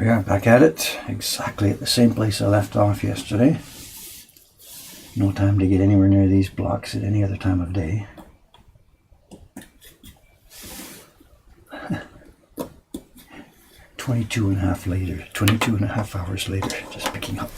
we are back at it, exactly at the same place I left off yesterday. No time to get anywhere near these blocks at any other time of day. Twenty-two and a half hours later, just picking up.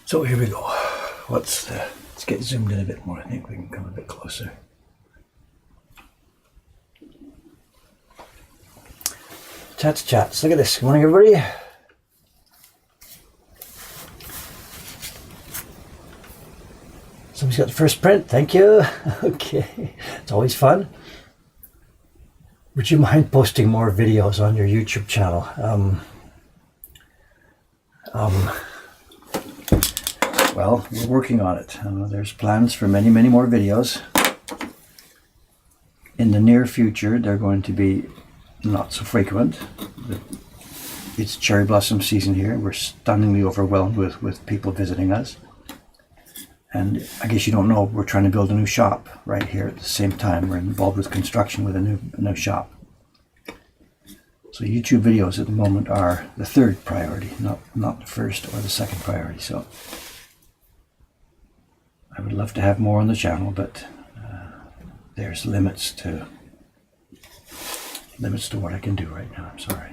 So here we go. Let's get zoomed in a bit more. I think we can come a bit closer. Chats. Look at this. Good morning, everybody. Somebody's got the first print. Thank you. Okay. It's always fun. Would you mind posting more videos on your YouTube channel? Well, we're working on it. There's plans for many more videos. In the near future, they're going to be not so frequent. It's cherry blossom season here. We're stunningly overwhelmed with people visiting us. And I guess you don't know, we're trying to build a new shop right here at the same time. We're involved with construction with a new shop. So YouTube videos at the moment are the third priority, not the first or the second priority. So I would love to have more on the channel, but there's limits to what I can do right now. I'm sorry.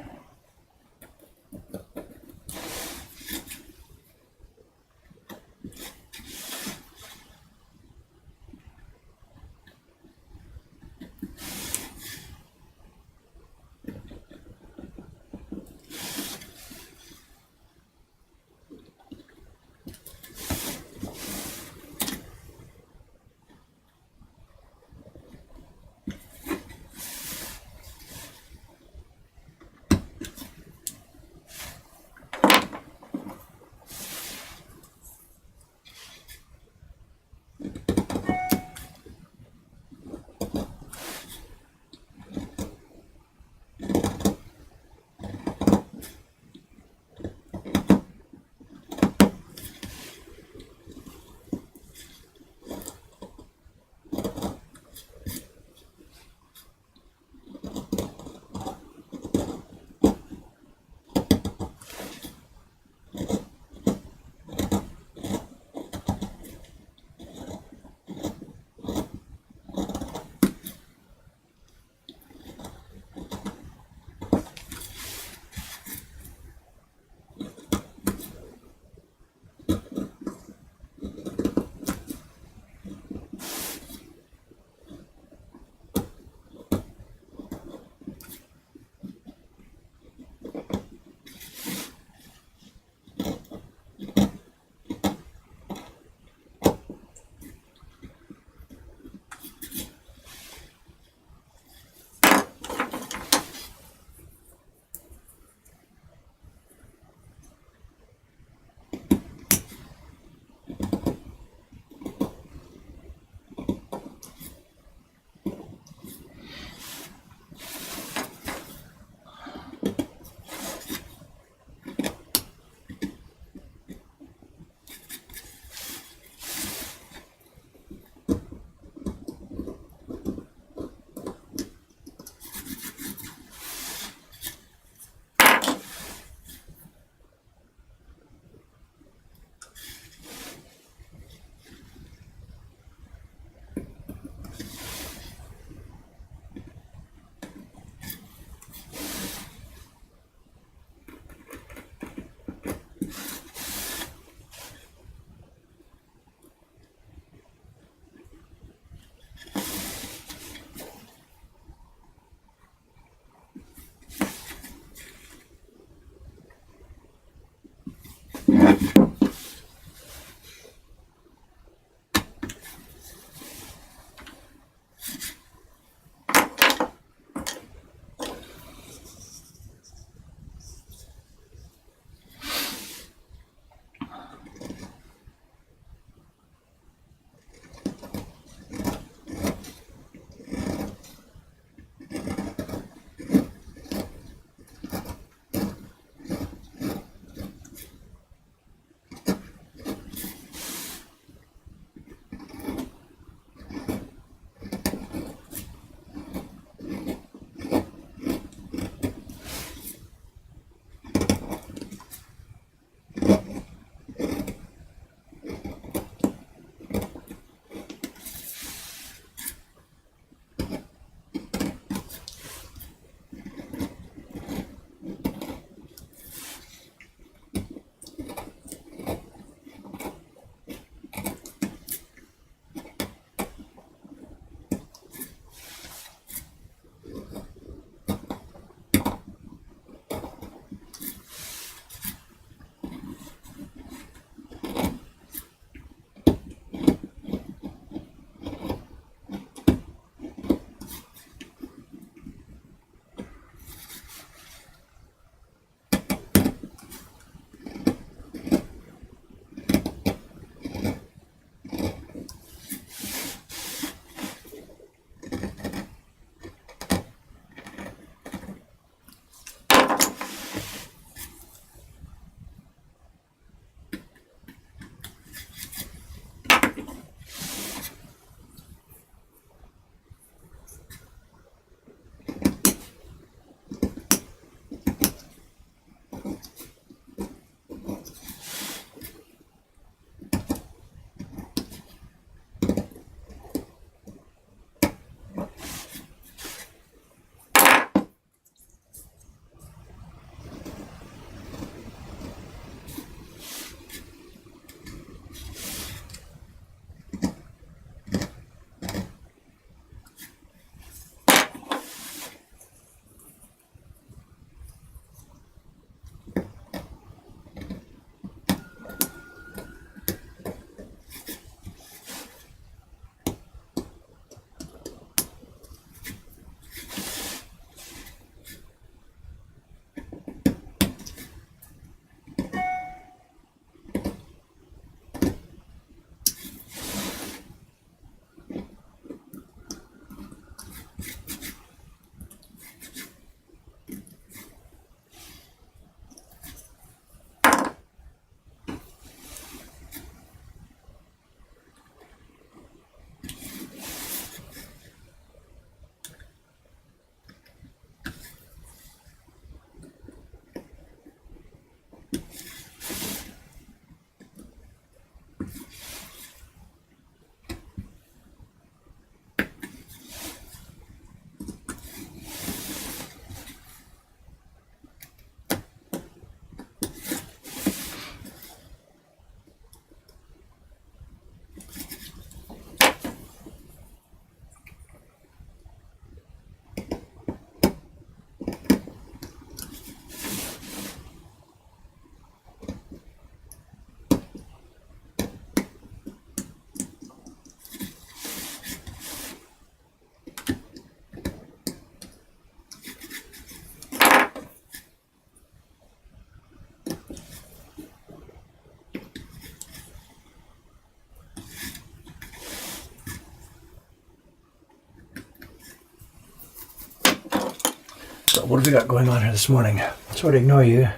So what have we got going on here this morning? Sorry to ignore you.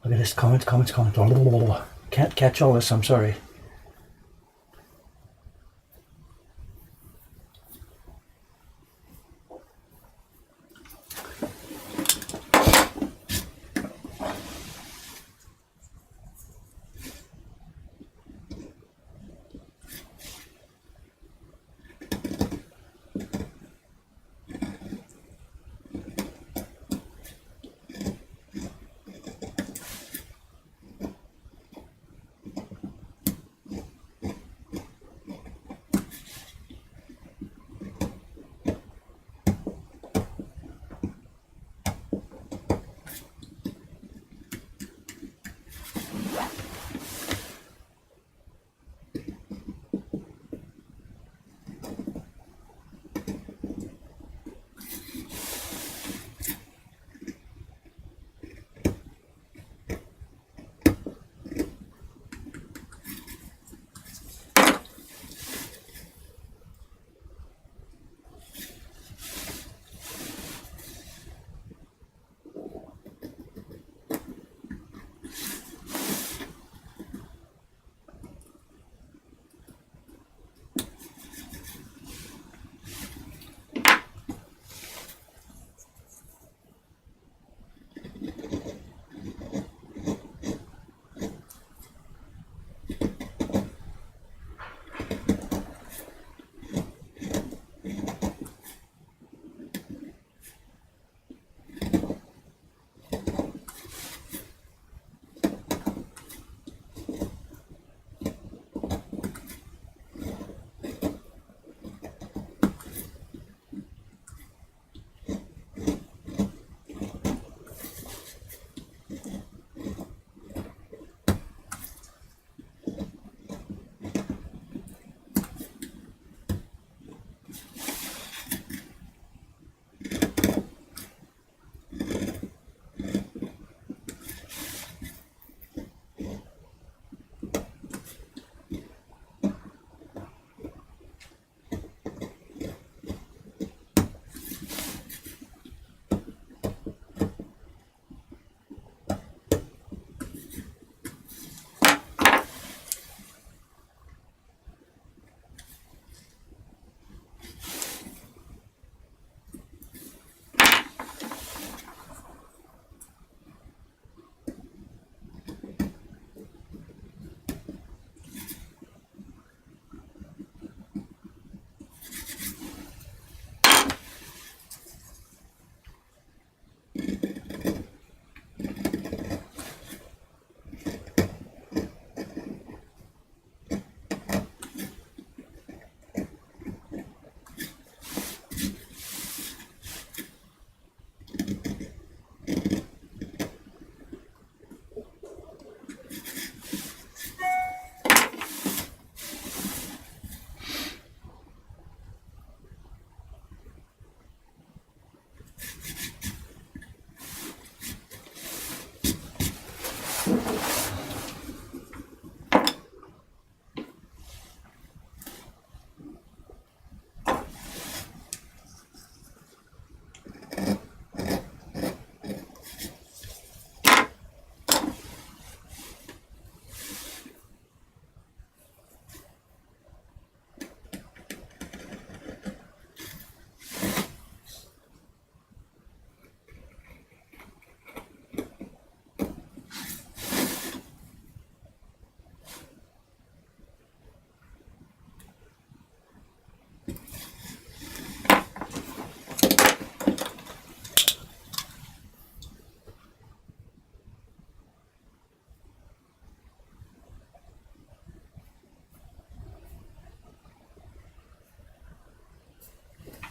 Look at this, comments. Can't catch all this, I'm sorry.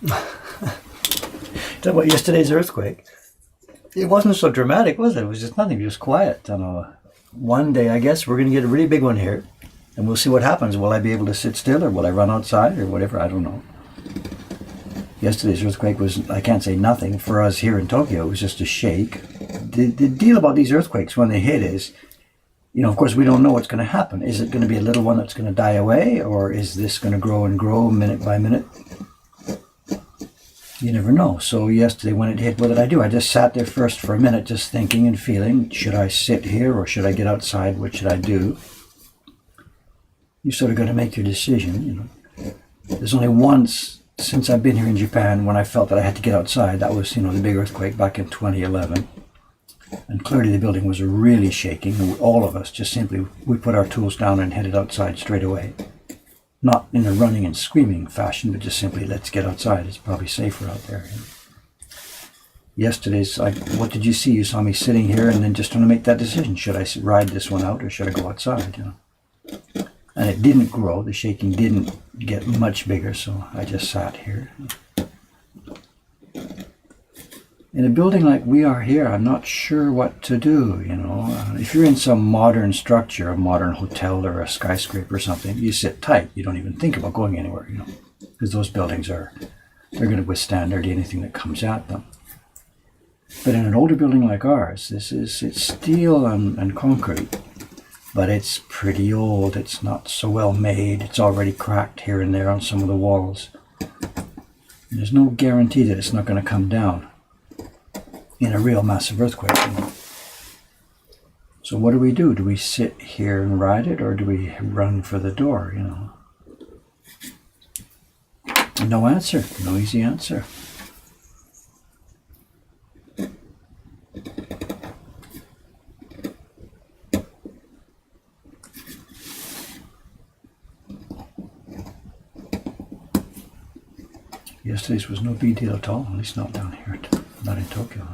Talk about yesterday's earthquake. It wasn't so dramatic, was it? It was just nothing, just quiet. I don't know. One day, I guess, we're going to get a really big one here, and we'll see what happens. Will I be able to sit still, or will I run outside, or whatever? I don't know. Yesterday's earthquake was, I can't say nothing. For us here in Tokyo, it was just a shake. The deal about these earthquakes when they hit is, of course, we don't know what's going to happen. Is it going to be a little one that's going to die away, or is this going to grow and grow minute by minute? You never know. So yesterday when it hit, what did I do? I just sat there first for a minute, just thinking and feeling, should I sit here or should I get outside? What should I do? You sort of got to make your decision. There's only once since I've been here in Japan when I felt that I had to get outside. That was, the big earthquake back in 2011. And clearly the building was really shaking. And all of us just simply, we put our tools down and headed outside straight away. Not in a running and screaming fashion, but just simply, let's get outside. It's probably safer out there. Yesterday's, what did you see? You saw me sitting here and then just trying to make that decision. Should I ride this one out or should I go outside? And it didn't grow. The shaking didn't get much bigger, so I just sat here. In a building like we are here, I'm not sure what to do, If you're in some modern structure, a modern hotel or a skyscraper or something, you sit tight. You don't even think about going anywhere, because those buildings they're going to withstand nearly anything that comes at them. But in an older building like ours, it's steel and concrete, but it's pretty old. It's not so well made. It's already cracked here and there on some of the walls. And there's no guarantee that it's not going to come down in a real massive earthquake. So what do we do? Do we sit here and ride it, or do we run for the door, No answer, no easy answer. Yesterday's was no big deal at all, at least not down here, not in Tokyo.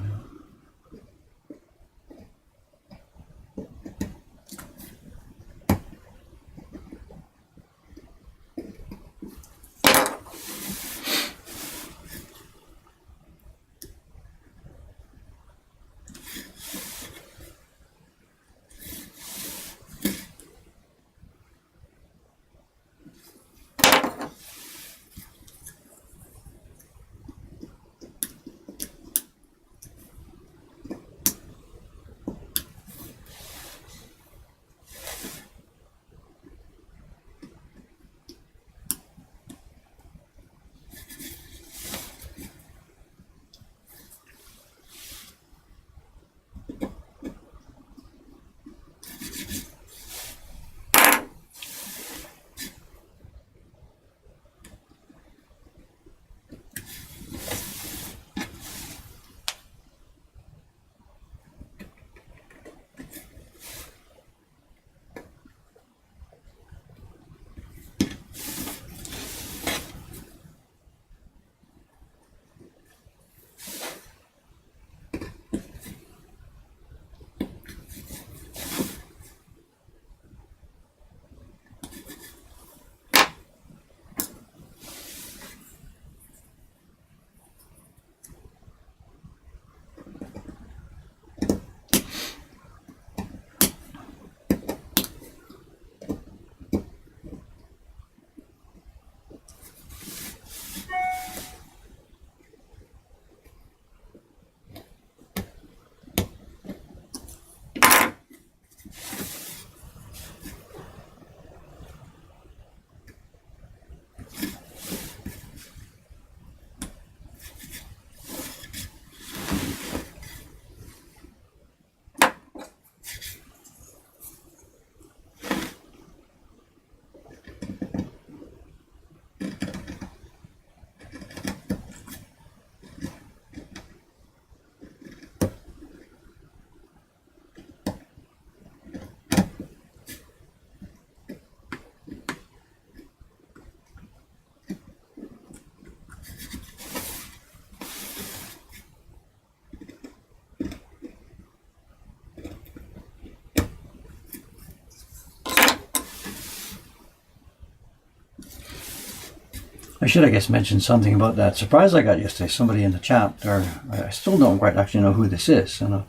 I should, I guess, mention something about that surprise I got yesterday. Somebody in the chat, or I still don't quite actually know who this is. And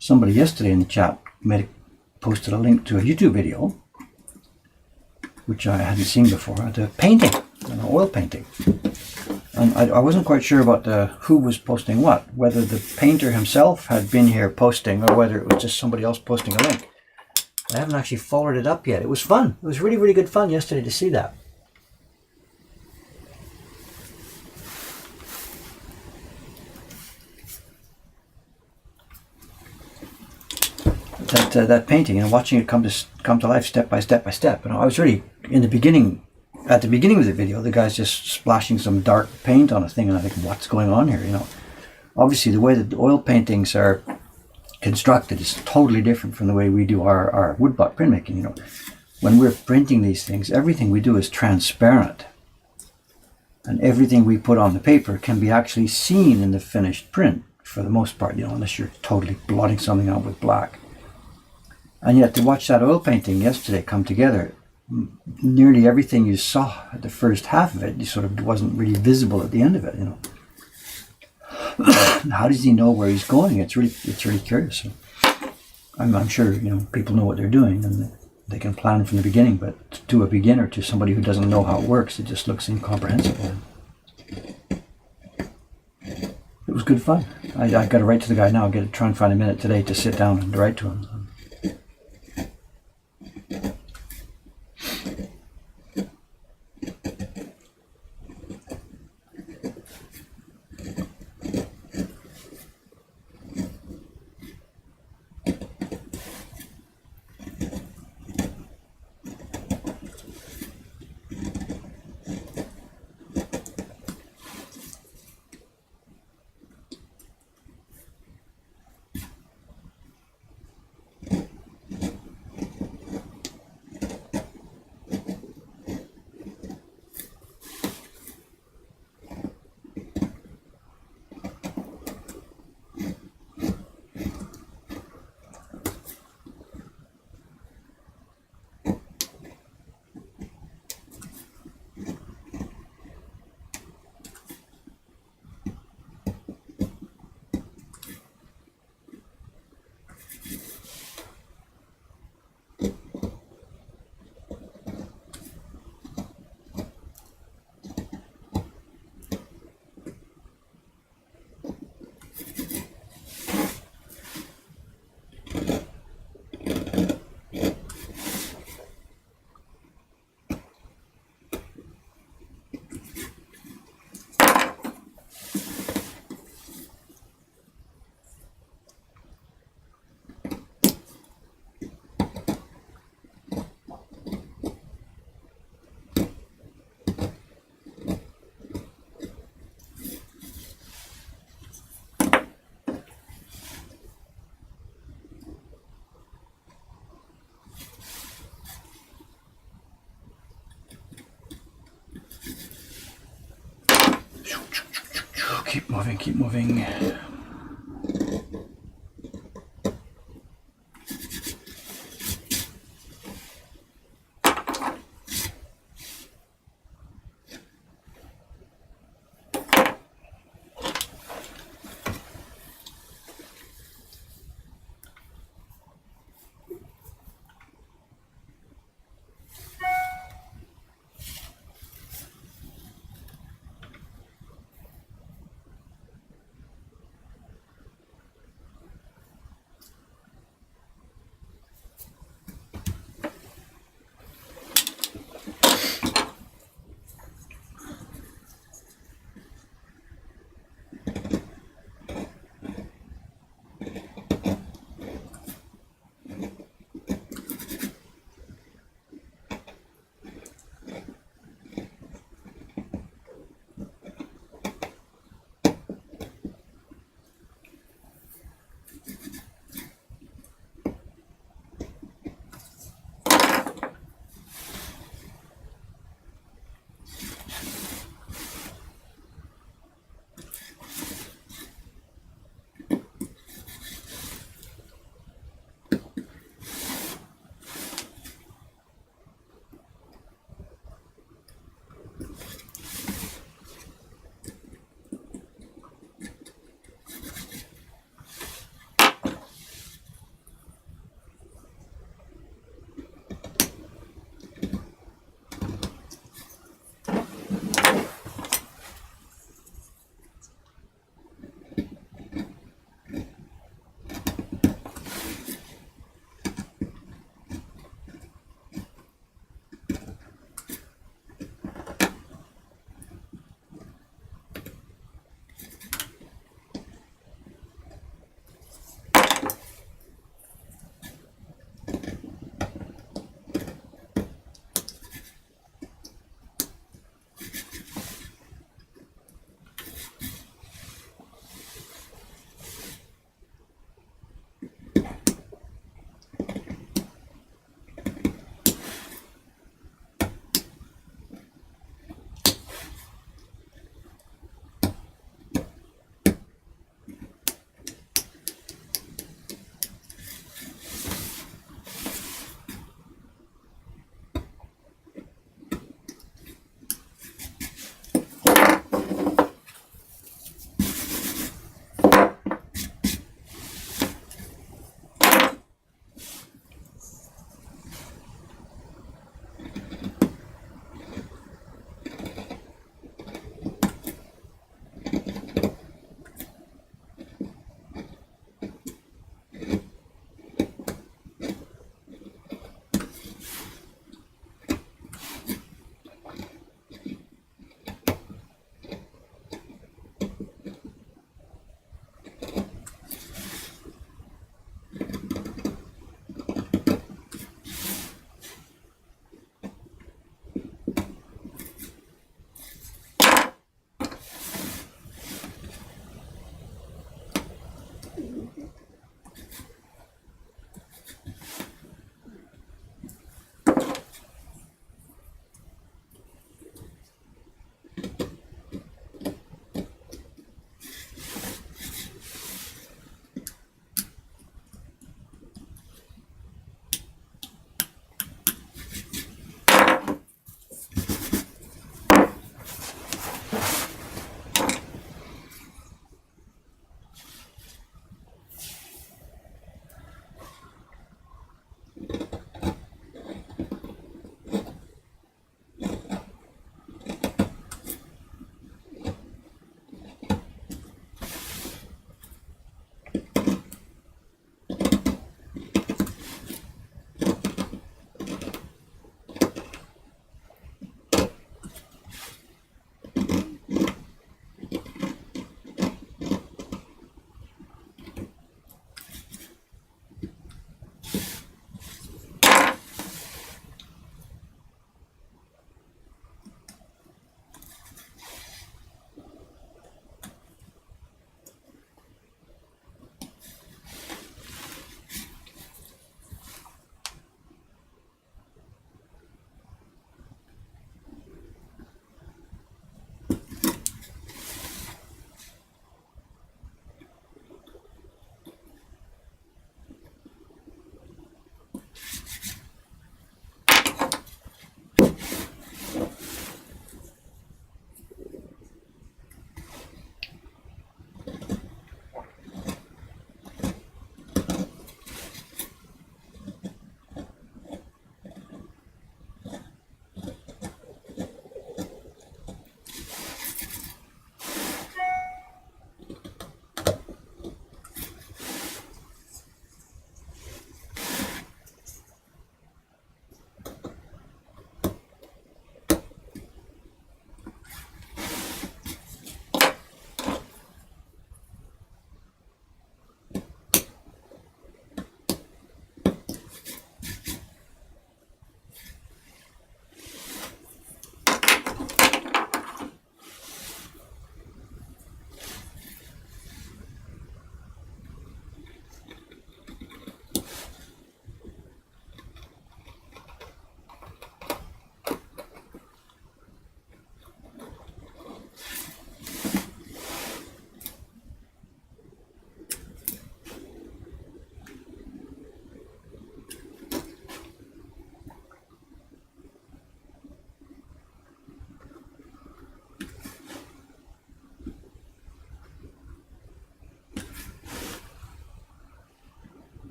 somebody yesterday in the chat posted a link to a YouTube video, which I hadn't seen before, the painting, an oil painting. And I wasn't quite sure about who was posting what, whether the painter himself had been here posting or whether it was just somebody else posting a link. I haven't actually followed it up yet. It was fun. It was really, really good fun yesterday to see that. That painting and watching it come to life step by step by step. And I was really at the beginning of the video, the guy's just splashing some dark paint on a thing, and I think, what's going on here? Obviously the way that the oil paintings are constructed is totally different from the way we do our woodblock printmaking. When we're printing these things, everything we do is transparent, and everything we put on the paper can be actually seen in the finished print for the most part, unless you're totally blotting something out with black. And yet to watch that oil painting yesterday come together, nearly everything you saw at the first half of it, you sort of wasn't really visible at the end of it. How does he know where he's going? It's really curious. I'm sure people know what they're doing and they can plan from the beginning, but to a beginner, to somebody who doesn't know how it works, it just looks incomprehensible. It was good fun. I got to write to the guy now. I'm going to try and find a minute today to sit down and write to him. Keep moving.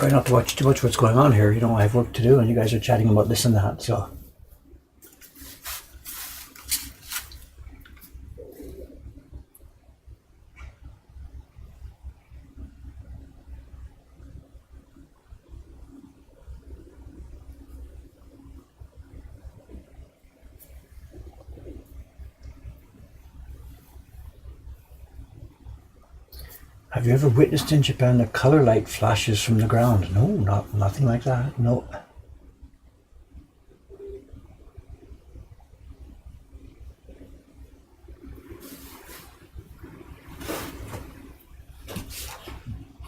try not to watch too much what's going on here. You know, I have work to do and you guys are chatting about this and that, so. Have you ever witnessed in Japan the color light flashes from the ground? No, nothing like that. No.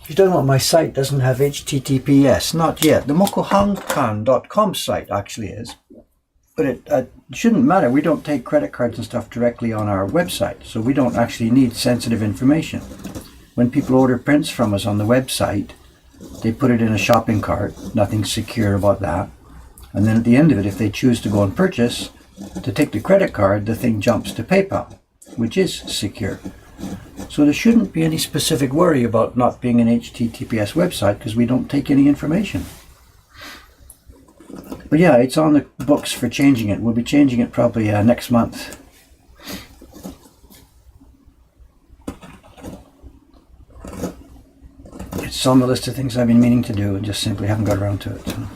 You're talking about my site doesn't have HTTPS. Not yet. The mokohankan.com site actually is. But it shouldn't matter. We don't take credit cards and stuff directly on our website, so we don't actually need sensitive information. When people order prints from us on the website, they put it in a shopping cart. Nothing secure about that. And then at the end of it, if they choose to go and purchase, to take the credit card, the thing jumps to PayPal, which is secure. So there shouldn't be any specific worry about not being an HTTPS website because we don't take any information. But yeah, it's on the books for changing it. We'll be changing it probably next month. It's on the list of things I've been meaning to do and just simply haven't got around to it. So.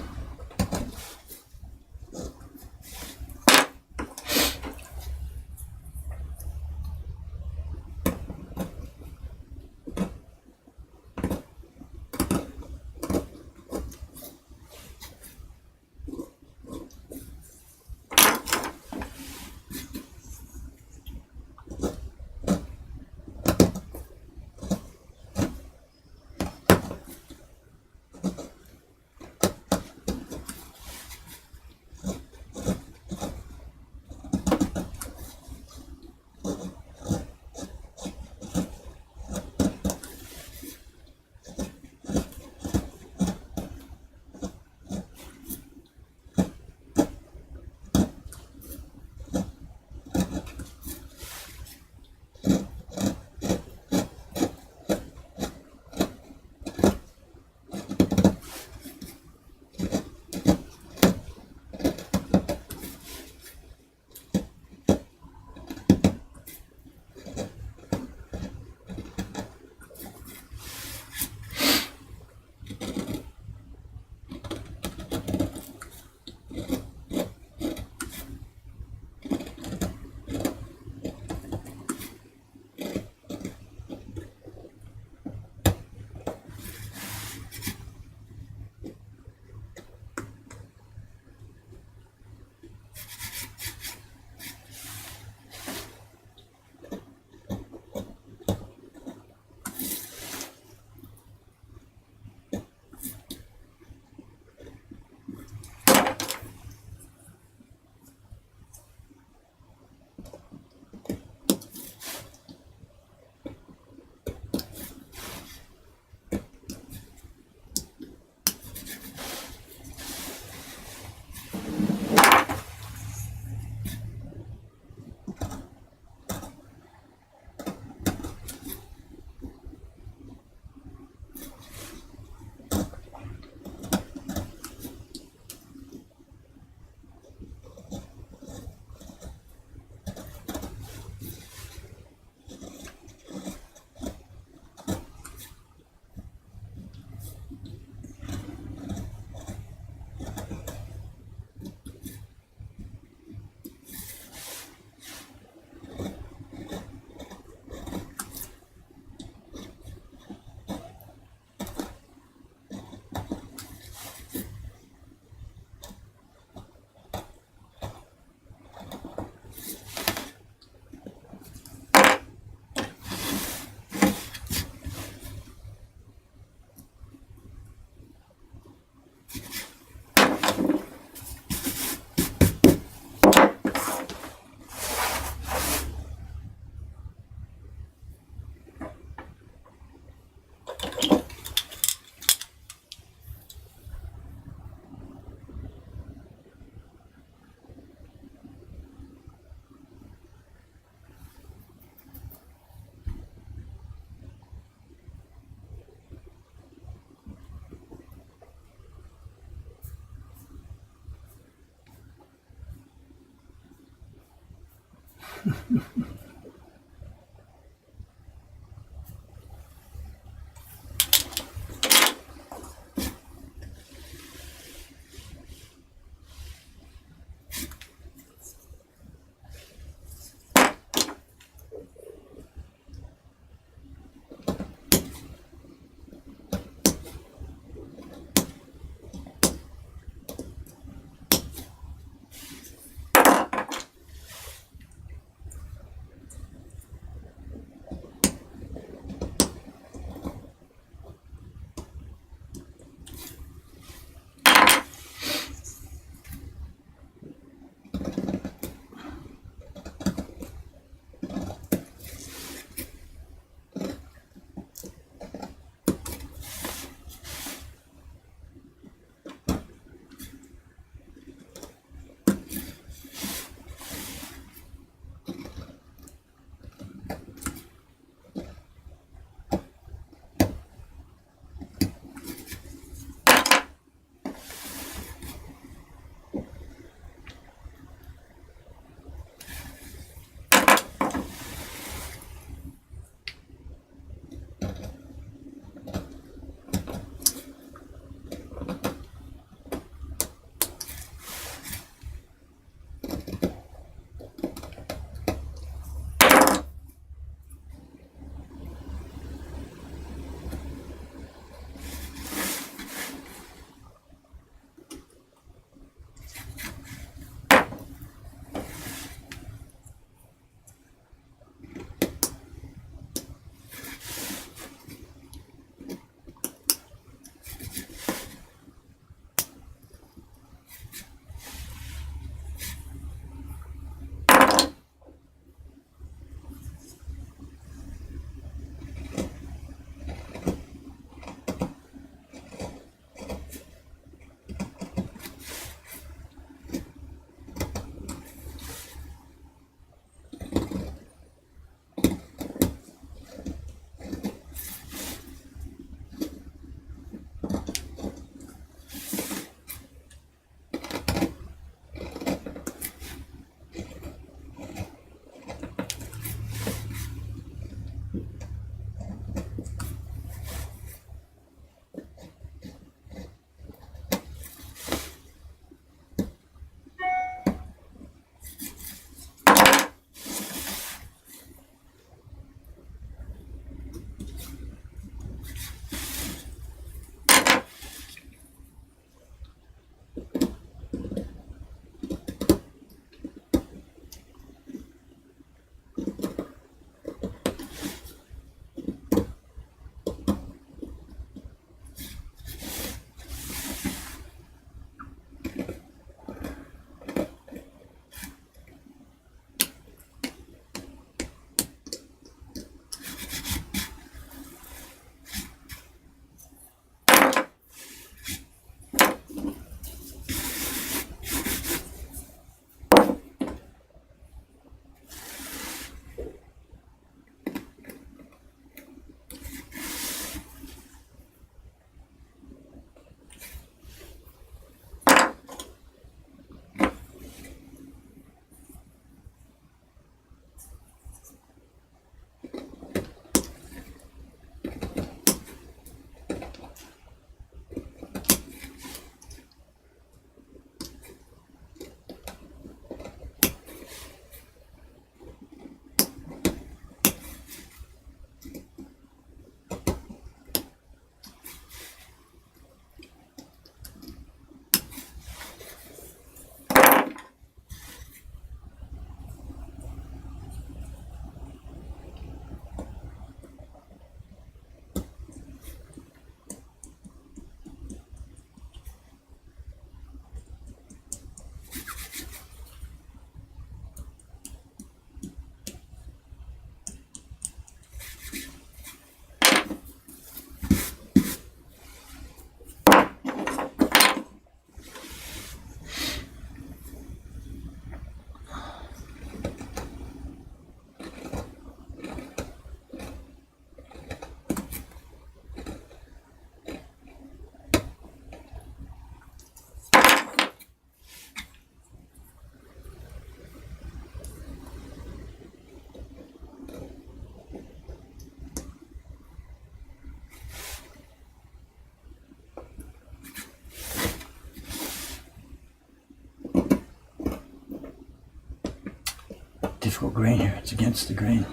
difficult grain here. It's against the grain.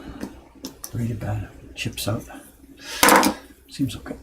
Really bad. Chips out. Seems okay.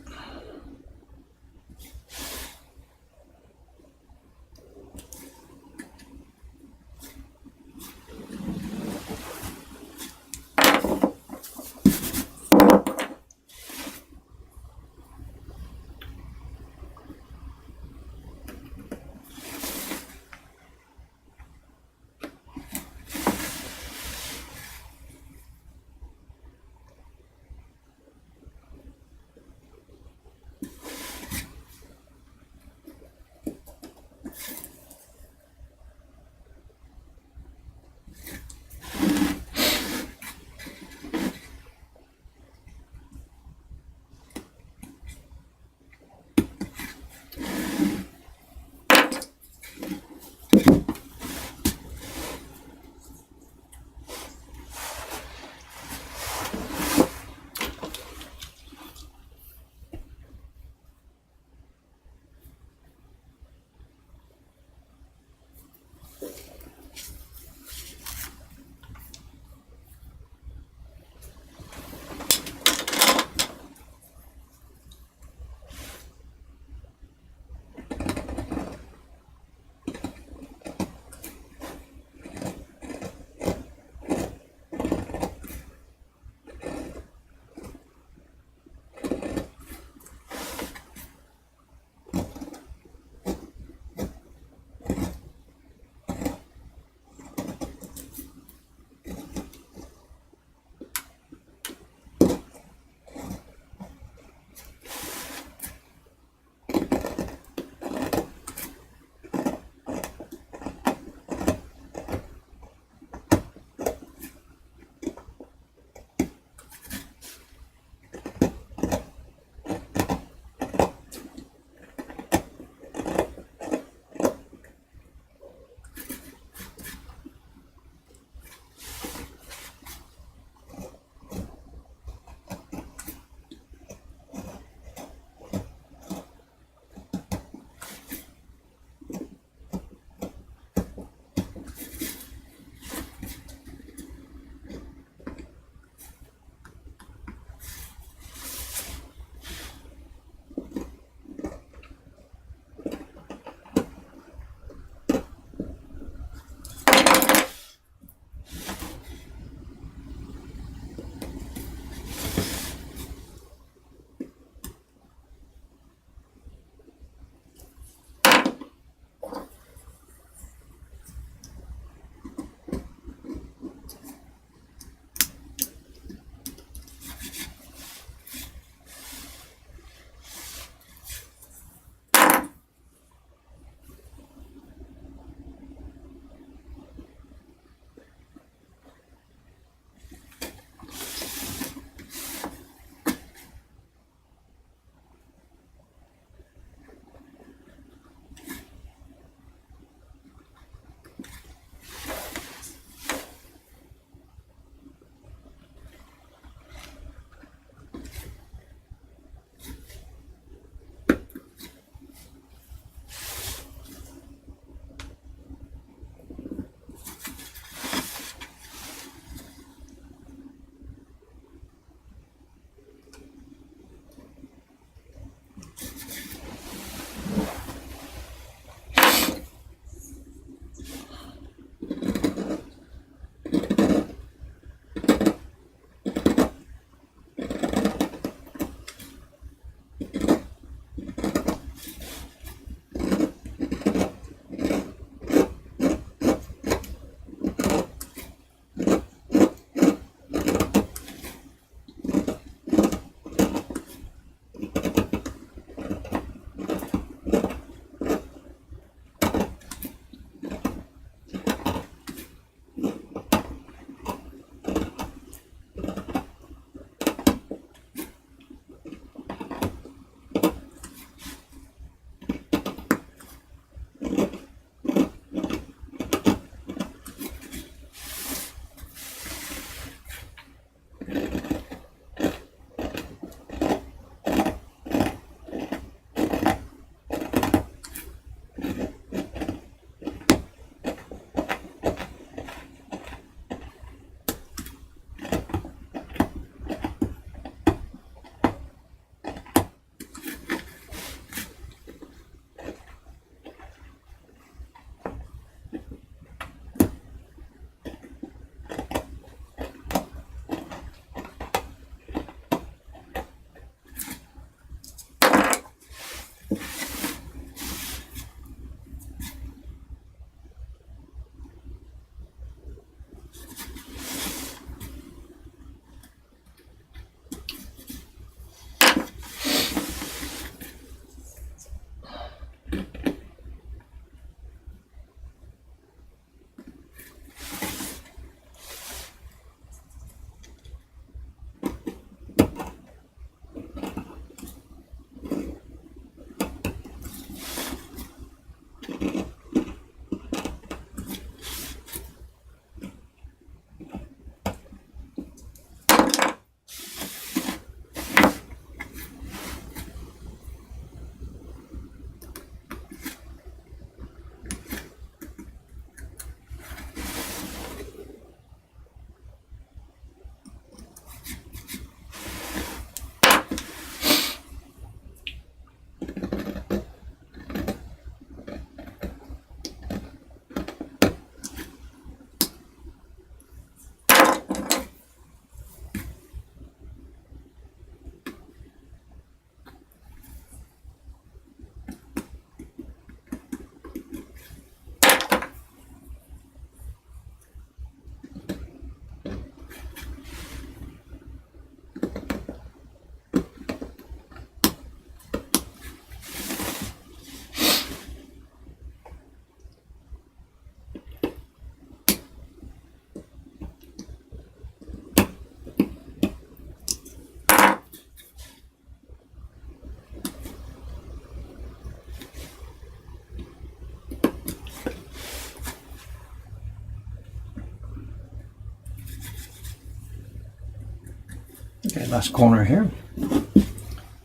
Okay, last corner here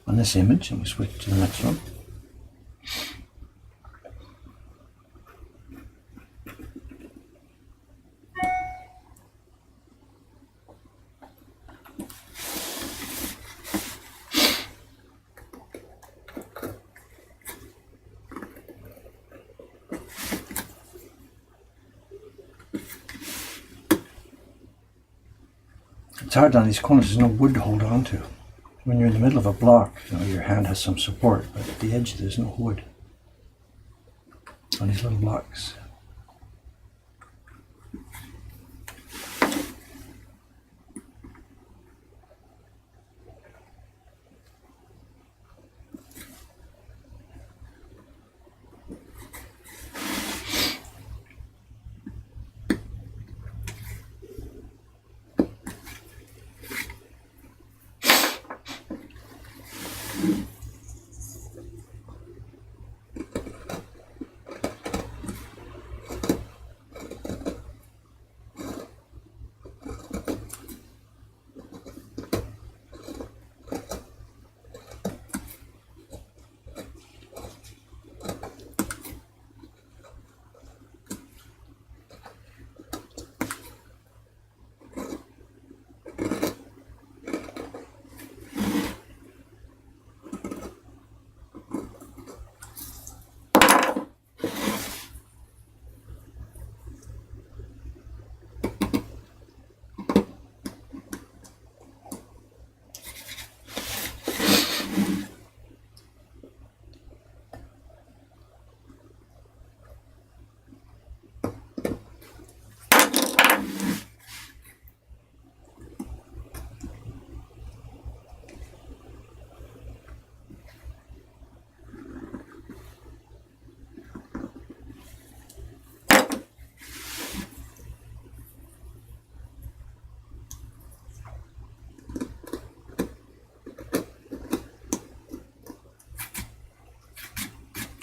on this image, and we switch to the next one. It's hard on these corners, there's no wood to hold on to. When you're in the middle of a block, your hand has some support, but at the edge there's no wood on these little blocks.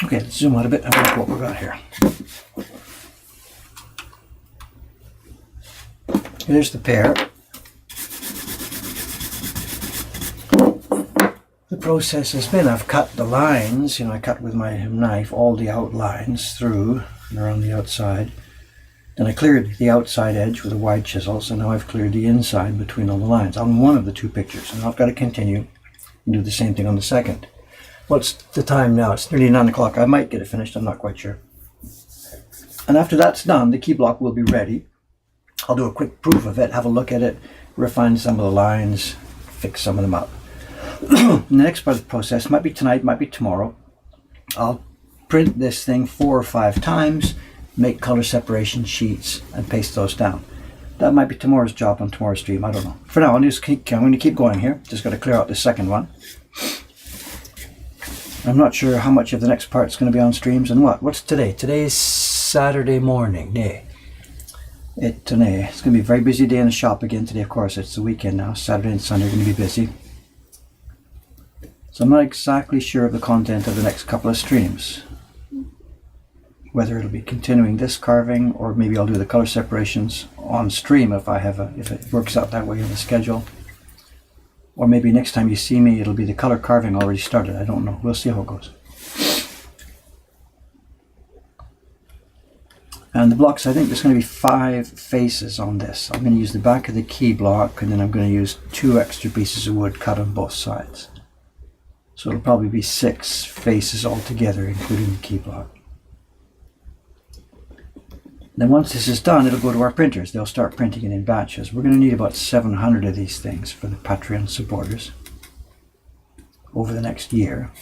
Okay, let's zoom out a bit and have a look what we've got here. Here's the pear. The process has been, I've cut the lines, I cut with my knife all the outlines through and around the outside. Then I cleared the outside edge with a wide chisel, so now I've cleared the inside between all the lines on one of the two pictures. And I've got to continue and do the same thing on the second. What's the time now? It's nearly 9 o'clock. I might get it finished, I'm not quite sure. And after that's done, the key block will be ready. I'll do a quick proof of it, have a look at it, refine some of the lines, fix some of them up. The next part of the process might be tonight, might be tomorrow. I'll print this thing 4 or 5 times, make color separation sheets, and paste those down. That might be tomorrow's job on tomorrow's stream, I don't know. For now, I'm going to keep going here. Just got to clear out the second one. I'm not sure how much of the next part's going to be on streams and what. What's today? Today's Saturday morning day. It's going to be a very busy day in the shop again today, of course. It's the weekend now. Saturday and Sunday are going to be busy. So I'm not exactly sure of the content of the next couple of streams. Whether it'll be continuing this carving or maybe I'll do the color separations on stream if it works out that way in the schedule. Or maybe next time you see me, it'll be the color carving already started. I don't know. We'll see how it goes. And the blocks, I think there's going to be 5 faces on this. I'm going to use the back of the key block, and then I'm going to use 2 extra pieces of wood cut on both sides. So it'll probably be 6 faces altogether, including the key block. Then once this is done, it'll go to our printers. They'll start printing it in batches. We're going to need about 700 of these things for the Patreon supporters over the next year.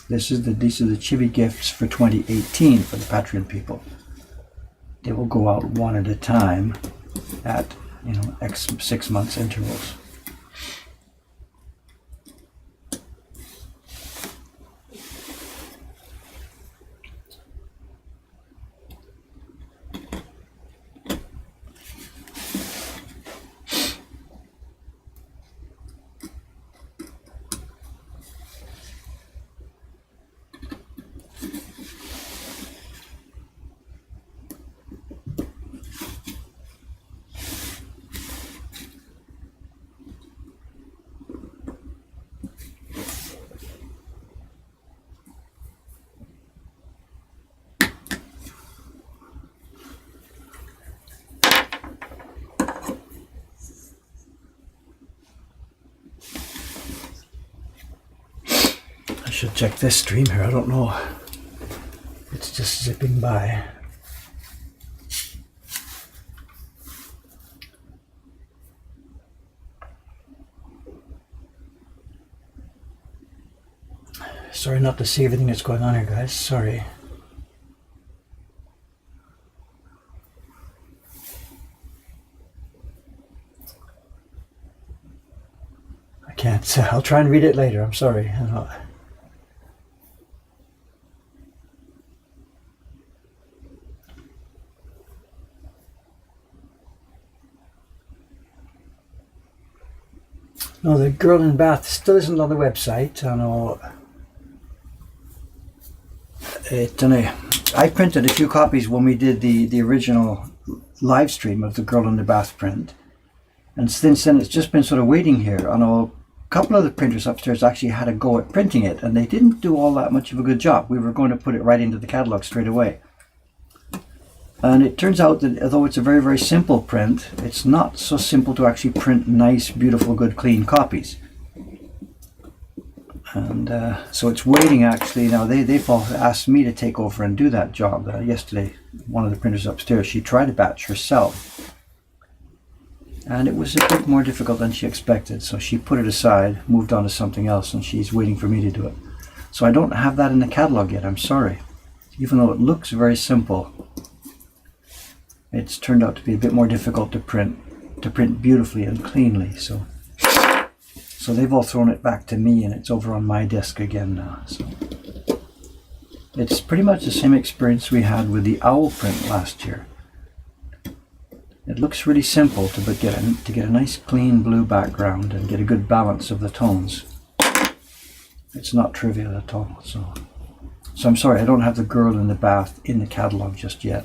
These are the Chibi gifts for 2018 for the Patreon people. They will go out one at a time at X 6 months intervals. should check this stream here. I don't know. It's just zipping by. Sorry not to see everything that's going on here, guys. Sorry. I can't. I'll try and read it later. I'm sorry. No, the girl in Bath still isn't on the website. I know. I printed a few copies when we did the original live stream of the Girl in the Bath print, and since then it's just been sort of waiting here. I know a couple of the printers upstairs actually had a go at printing it, and they didn't do all that much of a good job. We were going to put it right into the catalogue straight away, and it turns out that although it's a very, very simple print, it's not so simple to actually print nice, beautiful, good, clean copies. And so it's waiting actually. Now they've all asked me to take over and do that job. Yesterday, one of the printers upstairs, she tried a batch herself, and it was a bit more difficult than she expected. So she put it aside, moved on to something else, and she's waiting for me to do it. So I don't have that in the catalogue yet. I'm sorry. Even though it looks very simple, it's turned out to be a bit more difficult to print beautifully and cleanly. So they've all thrown it back to me, and it's over on my desk again now. So it's pretty much the same experience we had with the owl print last year. It looks really simple to get a nice clean blue background and get a good balance of the tones. It's not trivial at all. So I'm sorry, I don't have the Girl in the Bath in the catalogue just yet.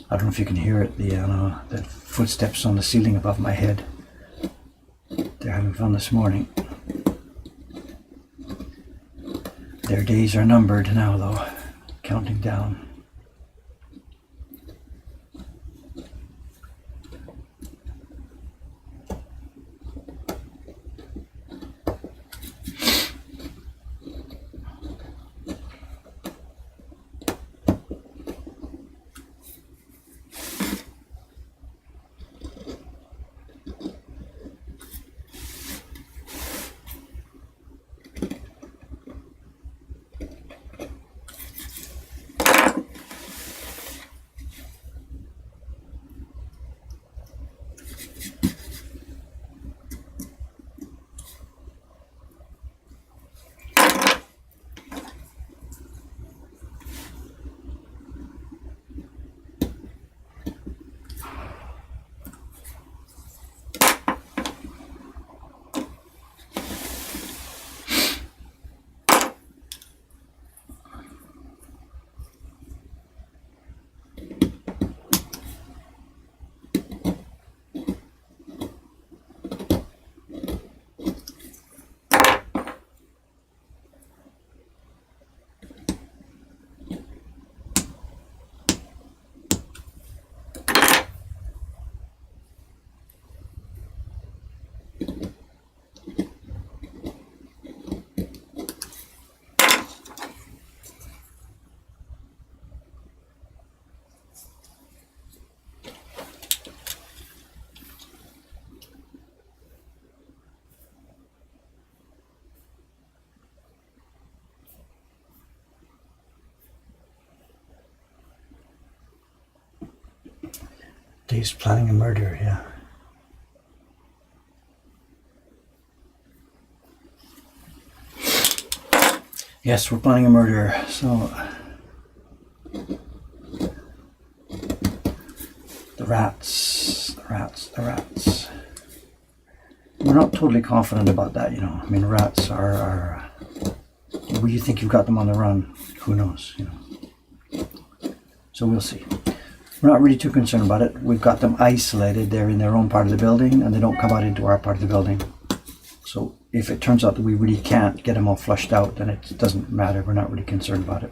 I don't know if you can hear it, the footsteps on the ceiling above my head. They're having fun this morning. Their days are numbered now, though, counting down. Dave's planning a murder, yeah. Yes, we're planning a murder, so the rats. We're not totally confident about that, you know. I mean, rats are well, you think you've got them on the run, who knows, you know. So we'll see. We're not really too concerned about it. We've got them isolated. They're in their own part of the building, and they don't come out into our part of the building. So if it turns out that we really can't get them all flushed out, then it doesn't matter. We're not really concerned about it.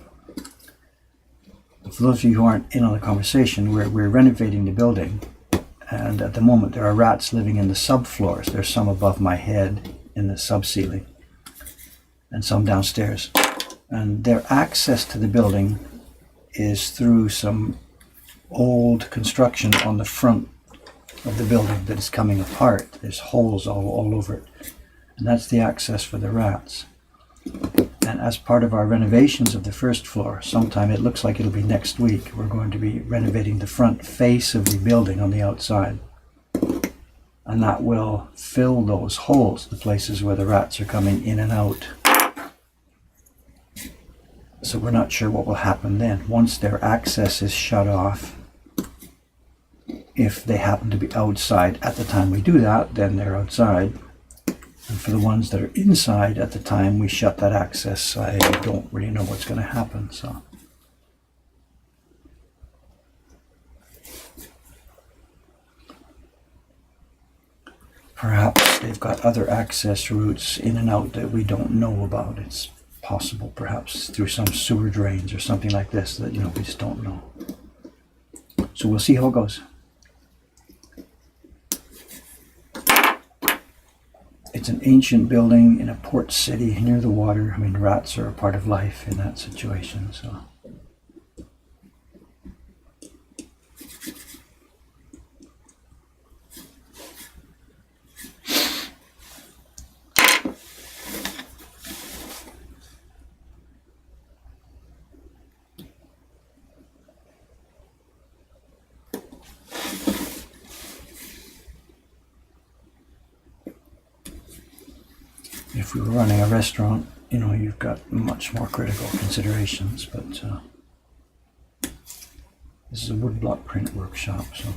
For those of you who aren't in on the conversation, we're renovating the building, and at the moment there are rats living in the subfloors. There's some above my head in the subceiling, and some downstairs. And their access to the building is through some old construction on the front of the building that is coming apart. There's holes all over it, and that's the access for the rats. And as part of our renovations of the first floor, sometime, it looks like it'll be next week, we're going to be renovating the front face of the building on the outside. And that will fill those holes, the places where the rats are coming in and out. So we're not sure what will happen then. Once their access is shut off, if they happen to be outside at the time we do that, then they're outside. And for the ones that are inside at the time we shut that access, I don't really know what's going to happen. So perhaps they've got other access routes in and out that we don't know about. It's possible, perhaps through some sewer drains or something like this that, we just don't know. So we'll see how it goes. It's an ancient building in a port city near the water. I mean, rats are a part of life in that situation, so. If we were running a restaurant, you've got much more critical considerations, but this is a woodblock print workshop, so.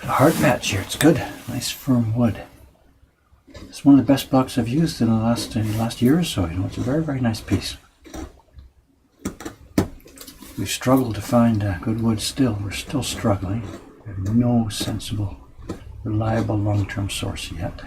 A hard patch here, it's good. Nice firm wood. It's one of the best blocks I've used in the last year or so. You know, it's a very, very nice piece. We've struggled to find good wood still. We're still struggling. We have no sensible, reliable long-term source yet.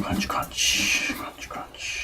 Crunch, crunch, crunch, crunch.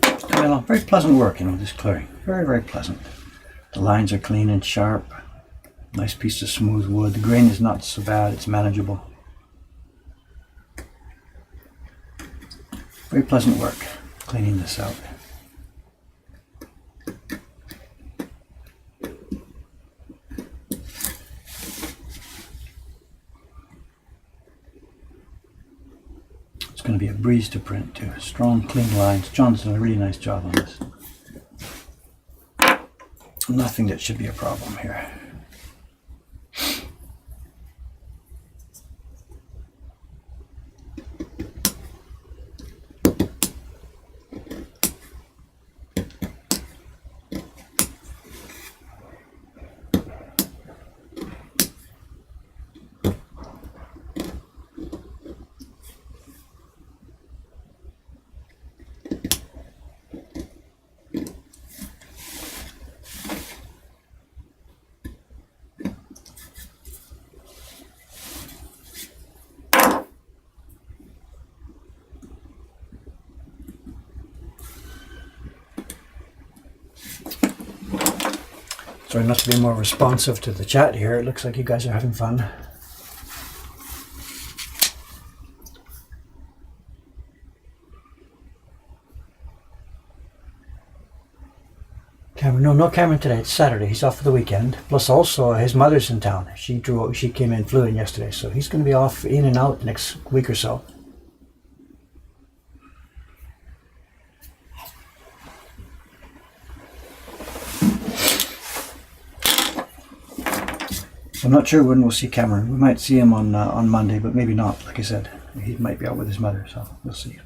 Coming along. Very pleasant work, this clearing. Very, very pleasant. The lines are clean and sharp. Nice piece of smooth wood. The grain is not so bad, it's manageable. Very pleasant work cleaning this out. It's going to be a breeze to print too. Strong, clean lines. John's done a really nice job on this. Nothing that should be a problem here. Sorry not to be more responsive to the chat here. It looks like you guys are having fun. Cameron, no Cameron today. It's Saturday. He's off for the weekend. Plus also his mother's in town. She flew in yesterday, so he's going to be off in and out the next week or so. I'm not sure when we'll see Cameron. We might see him on Monday, but maybe not. Like I said, he might be out with his mother, so we'll see.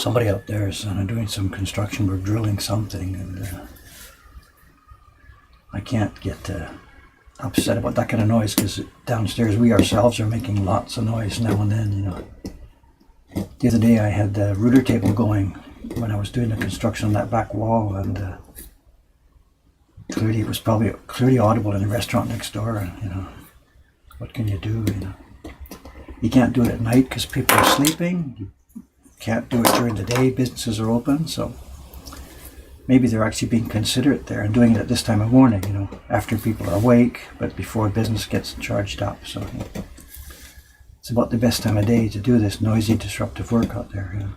somebody out there is doing some construction. We're drilling something, and I can't get upset about that kind of noise, because downstairs we ourselves are making lots of noise now and then. The other day I had the router table going when I was doing the construction on that back wall, and clearly it was probably clearly audible in the restaurant next door. And what can you do? You can't do it at night because people are sleeping. You can't do it during the day, businesses are open. So maybe they're actually being considerate there and doing it at this time of morning, after people are awake, but before business gets charged up. So it's about the best time of day to do this noisy, disruptive work out there.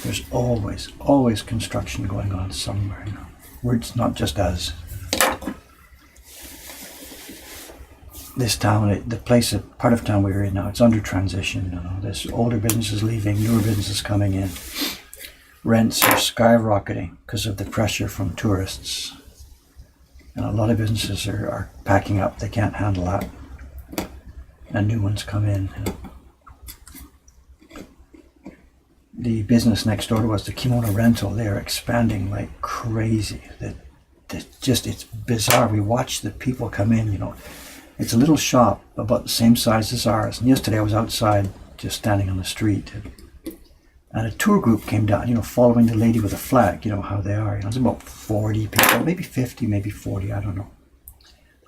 There's always construction going on somewhere. Where it's not just us. This town, part of town we're in now, it's under transition. There's older businesses leaving, newer businesses coming in. Rents are skyrocketing because of the pressure from tourists. And a lot of businesses are packing up. They can't handle that. And new ones come in. The business next door to us, the Kimono Rental, they're expanding like crazy. It's bizarre. We watch the people come in, It's a little shop about the same size as ours. And yesterday I was outside just standing on the street. And a tour group came down, following the lady with a flag, how they are. It's about 40 people, maybe 50, maybe 40, I don't know.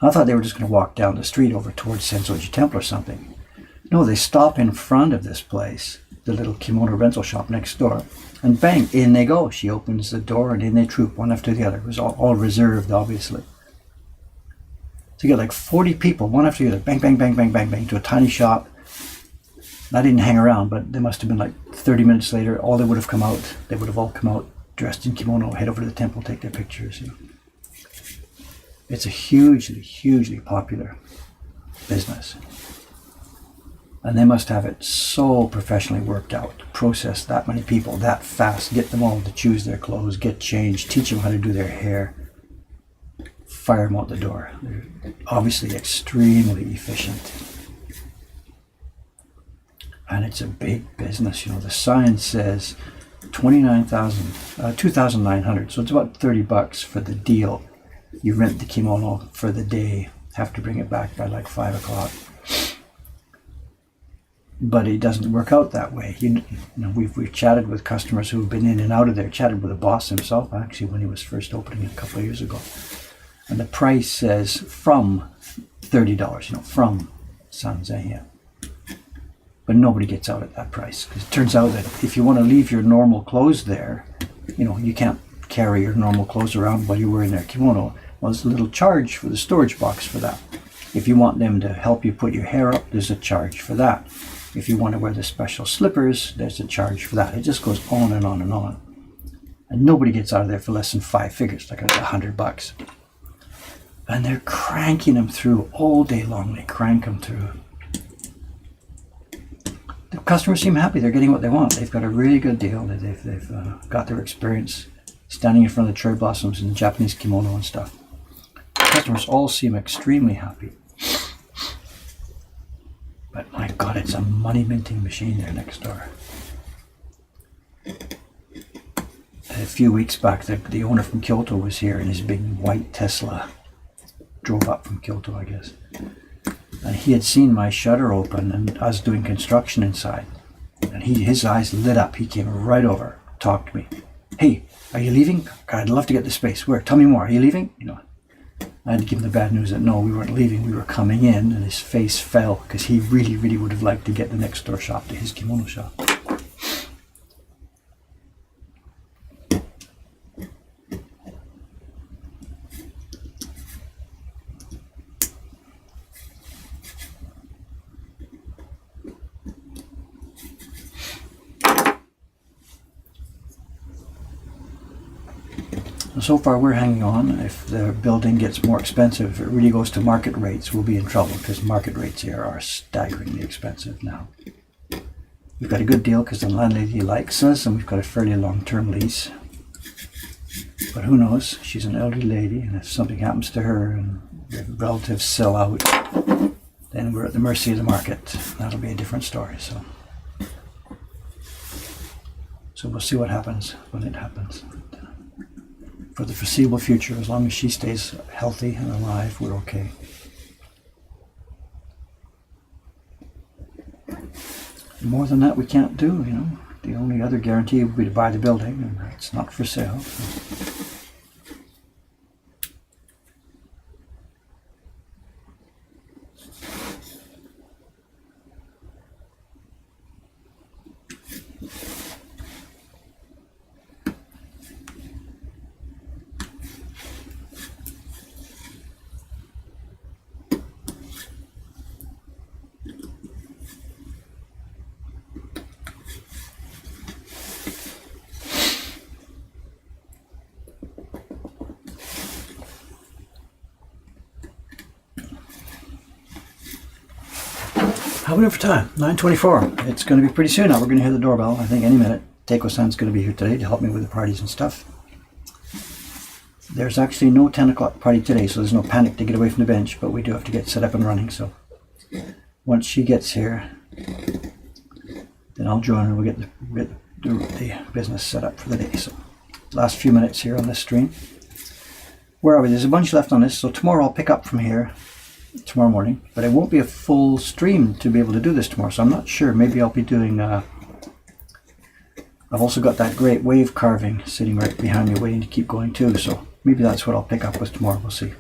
I thought they were just going to walk down the street over towards Sensoji Temple or something. No, they stop in front of this place, the little Kimono Rental shop next door, and bang, in they go. She opens the door and in they troop, one after the other. It was all reserved, obviously. So you get like 40 people, one after the other, bang, bang, bang, bang, bang, bang, to a tiny shop. I didn't hang around, but they must have been like 30 minutes later, they would have all come out dressed in kimono, head over to the temple, take their pictures. It's a hugely, hugely popular business. And they must have it so professionally worked out to process that many people that fast, get them all to choose their clothes, get changed, teach them how to do their hair, fire them out the door. They're obviously extremely efficient. And it's a big business. The sign says 2,900. So it's about $30 for the deal. You rent the kimono for the day, have to bring it back by like 5 o'clock. But it doesn't work out that way. We've chatted with customers who've been in and out of there, chatted with the boss himself, actually, when he was first opening a couple of years ago. And the price says from $30, from Sanzai. But nobody gets out at that price. Because it turns out that if you want to leave your normal clothes there, you can't carry your normal clothes around while you're wearing their kimono. Well, there's a little charge for the storage box for that. If you want them to help you put your hair up, there's a charge for that. If you want to wear the special slippers, there's a charge for that. It just goes on and on and on. And nobody gets out of there for less than 5 figures, like $100. And they're cranking them through all day long. They crank them through. The customers seem happy. They're getting what they want. They've got a really good deal. They've got their experience standing in front of the cherry blossoms in Japanese kimono and stuff. The customers all seem extremely happy. But my God, it's a money minting machine there next door. A few weeks back, the owner from Kyoto was here in his big white Tesla. Drove up from Kyoto, I guess. And he had seen my shutter open and I was doing construction inside. And his eyes lit up. He came right over, talked to me. Hey, are you leaving? God, I'd love to get the space. Where? Tell me more. Are you leaving? I had to give him the bad news that no, we weren't leaving. We were coming in, and his face fell because he really, really would have liked to get the next door shop to his kimono shop. So far we're hanging on. If the building gets more expensive, if it really goes to market rates, we'll be in trouble because market rates here are staggeringly expensive now. We've got a good deal because the landlady likes us and we've got a fairly long-term lease. But who knows? She's an elderly lady, and if something happens to her and the relatives sell out, then we're at the mercy of the market. That'll be a different story. So we'll see what happens when it happens. For the foreseeable future, as long as she stays healthy and alive, we're okay. More than that we can't do, you know. The only other guarantee would be to buy the building, and it's not for sale. So. How are we doing for time? 9:24. It's going to be pretty soon now. We're going to hear the doorbell, I think, any minute. Teiko-san's going to be here today to help me with the parties and stuff. There's actually no 10 o'clock party today, so there's no panic to get away from the bench, but we do have to get set up and running. So once she gets here, then I'll join her. We'll get the business set up for the day. So last few minutes here on this stream. Where are we? There's a bunch left on this, so tomorrow I'll pick up from here. Tomorrow morning, but it won't be a full stream to be able to do this tomorrow, so I'm not sure. Maybe I'll be doing I've also got that great wave carving sitting right behind me waiting to keep going too, so maybe that's what I'll pick up with tomorrow. We'll see.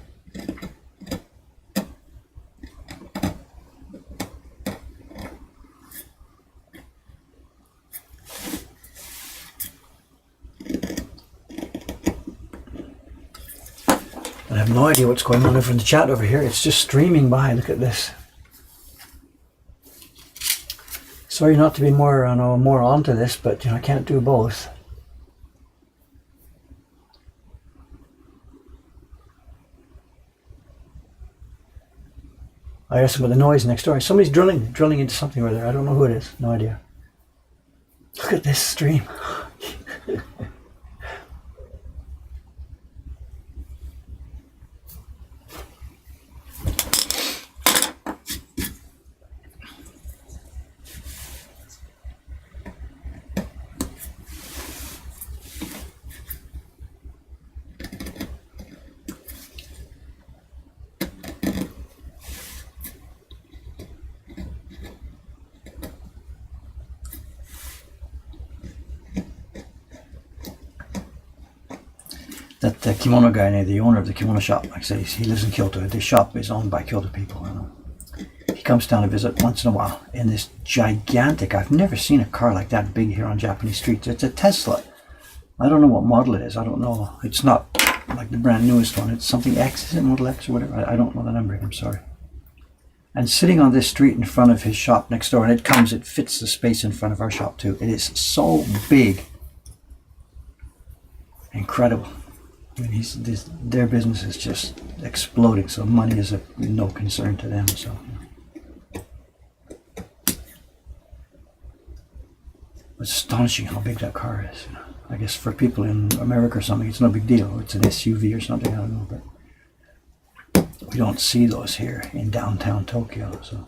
I have no idea what's going on over in the chat over here. It's just streaming by. Look at this. Sorry not to be more onto this, but I can't do both. I asked about the noise next door. Somebody's drilling into something over there. I don't know who it is. No idea. Look at this stream. That kimono guy, the owner of the kimono shop, like I say, he lives in Kyoto. The shop is owned by Kyoto people. He comes down to visit once in a while in this gigantic, I've never seen a car like that big here on Japanese streets. It's a Tesla. I don't know what model it is. I don't know. It's not like the brand newest one. It's something X. Is it Model X or whatever? I don't know the numbering. I'm sorry. And sitting on this street in front of his shop next door, and it fits the space in front of our shop too. It is so big. Incredible. I mean, their business is just exploding, so money is no concern to them. So, it's astonishing how big that car is. I guess for people in America or something, it's no big deal. It's an SUV or something, I don't know, but we don't see those here in downtown Tokyo. So.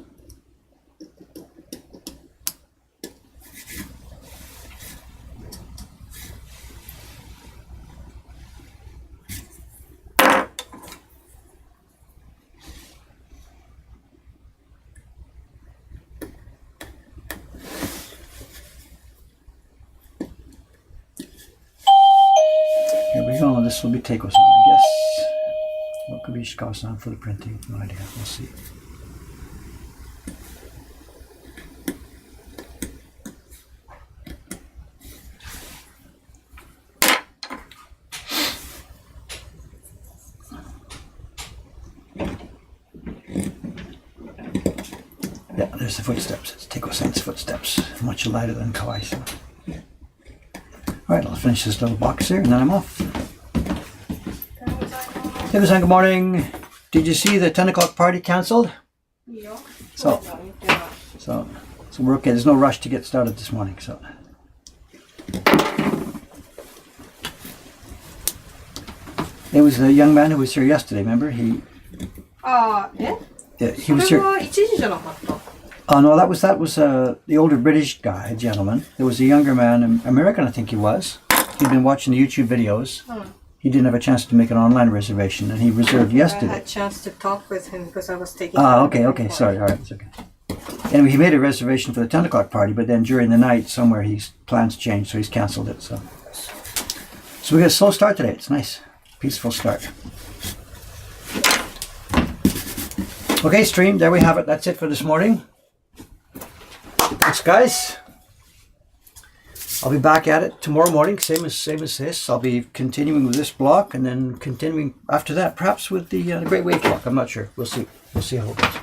This will be Teiko-san, I guess. What could be Ishikawa-san for the printing? No idea. We'll see. Yeah, there's the footsteps. It's Teiko-san's footsteps. Much lighter than Kawai-san. Alright, I'll finish this little box here and then I'm off. Teiko-san, good morning. Did you see the 10 o'clock party cancelled? Yeah. So we're okay. There's no rush to get started this morning. So there was a young man who was here yesterday. Remember? Yeah. he was here. それは一時じゃなかった。 No, that was the older British guy, gentleman. There was a younger man, American, I think he was. He'd been watching the YouTube videos. He didn't have a chance to make an online reservation, and he reserved I yesterday. had a chance to talk with him because I was taking. Okay, sorry, all right, it's okay. Anyway, he made a reservation for the 10 o'clock party, but then during the night, somewhere his plans changed, so he's cancelled it. So we got a slow start today. It's nice, peaceful start. Okay, stream. There we have it. That's it for this morning. Thanks, guys. I'll be back at it tomorrow morning, same as this. I'll be continuing with this block, and then continuing after that, perhaps with the Great Wave block. I'm not sure. We'll see. We'll see how it goes.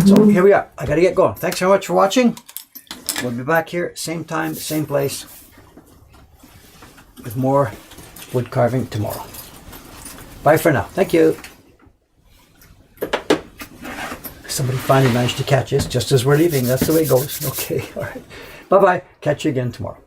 So here we are. I got to get going. Thanks very much for watching. We'll be back here, same time, same place, with more wood carving tomorrow. Bye for now. Thank you. Somebody finally managed to catch us just as we're leaving. That's the way it goes. Okay, all right. Bye-bye. Catch you again tomorrow.